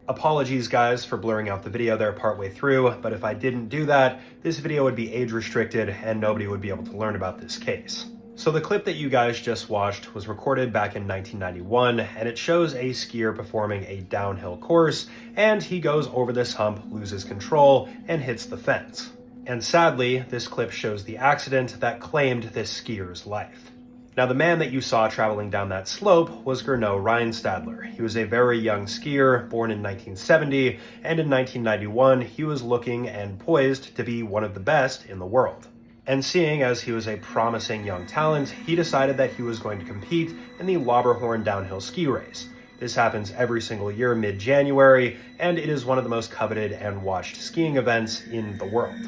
Apologies guys for blurring out the video there partway through, but if I didn't do that, this video would be age restricted and nobody would be able to learn about this case. So the clip that you guys just watched was recorded back in 1991, and it shows a skier performing a downhill course, and he goes over this hump, loses control, and hits the fence. And sadly, this clip shows the accident that claimed this skier's life. Now, the man that you saw traveling down that slope was Gernot Reinstadler. He was a very young skier, born in 1970, and in 1991, he was looking and poised to be one of the best in the world. And seeing as he was a promising young talent, he decided that he was going to compete in the Lauberhorn downhill ski race. This happens every single year mid-January, and it is one of the most coveted and watched skiing events in the world.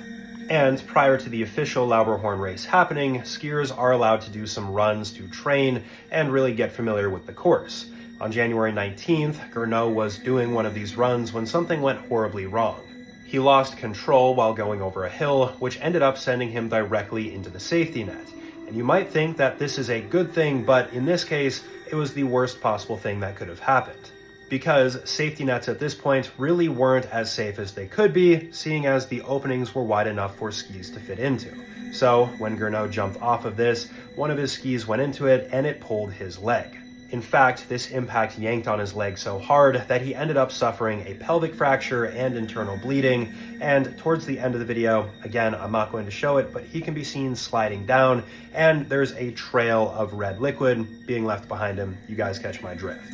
And prior to the official Lauberhorn race happening, skiers are allowed to do some runs to train and really get familiar with the course. On January 19th, Gernot was doing one of these runs when something went horribly wrong. He lost control while going over a hill, which ended up sending him directly into the safety net. And you might think that this is a good thing, but in this case, it was the worst possible thing that could have happened. Because safety nets at this point really weren't as safe as they could be, seeing as the openings were wide enough for skis to fit into. So when Gernot jumped off of this, one of his skis went into it and it pulled his leg. In fact, this impact yanked on his leg so hard that he ended up suffering a pelvic fracture and internal bleeding, and towards the end of the video, again, I'm not going to show it, but he can be seen sliding down, and there's a trail of red liquid being left behind him. You guys catch my drift.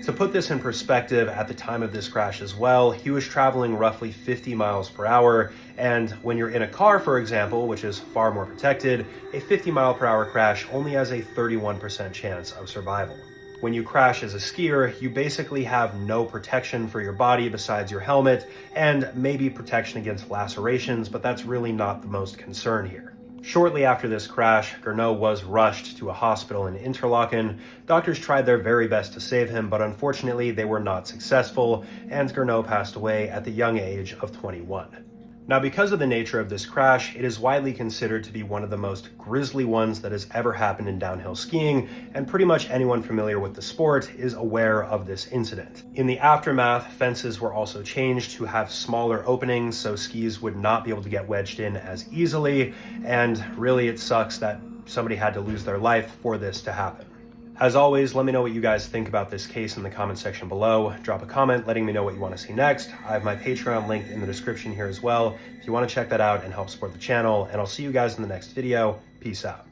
To put this in perspective, at the time of this crash as well, he was traveling roughly 50 miles per hour, and when you're in a car, for example, which is far more protected, a 50 mile per hour crash only has a 31% chance of survival. When you crash as a skier, you basically have no protection for your body besides your helmet and maybe protection against lacerations, but that's really not the most concern here. Shortly after this crash, Gernot was rushed to a hospital in Interlaken. Doctors tried their very best to save him, but unfortunately they were not successful, and Gernot passed away at the young age of 21. Now, because of the nature of this crash, it is widely considered to be one of the most grisly ones that has ever happened in downhill skiing, and pretty much anyone familiar with the sport is aware of this incident. In the aftermath, fences were also changed to have smaller openings so skis would not be able to get wedged in as easily, and really it sucks that somebody had to lose their life for this to happen. As always, let me know what you guys think about this case in the comment section below. Drop a comment letting me know what you want to see next. I have my Patreon linked in the description here as well if you want to check that out and help support the channel, and I'll see you guys in the next video. Peace out.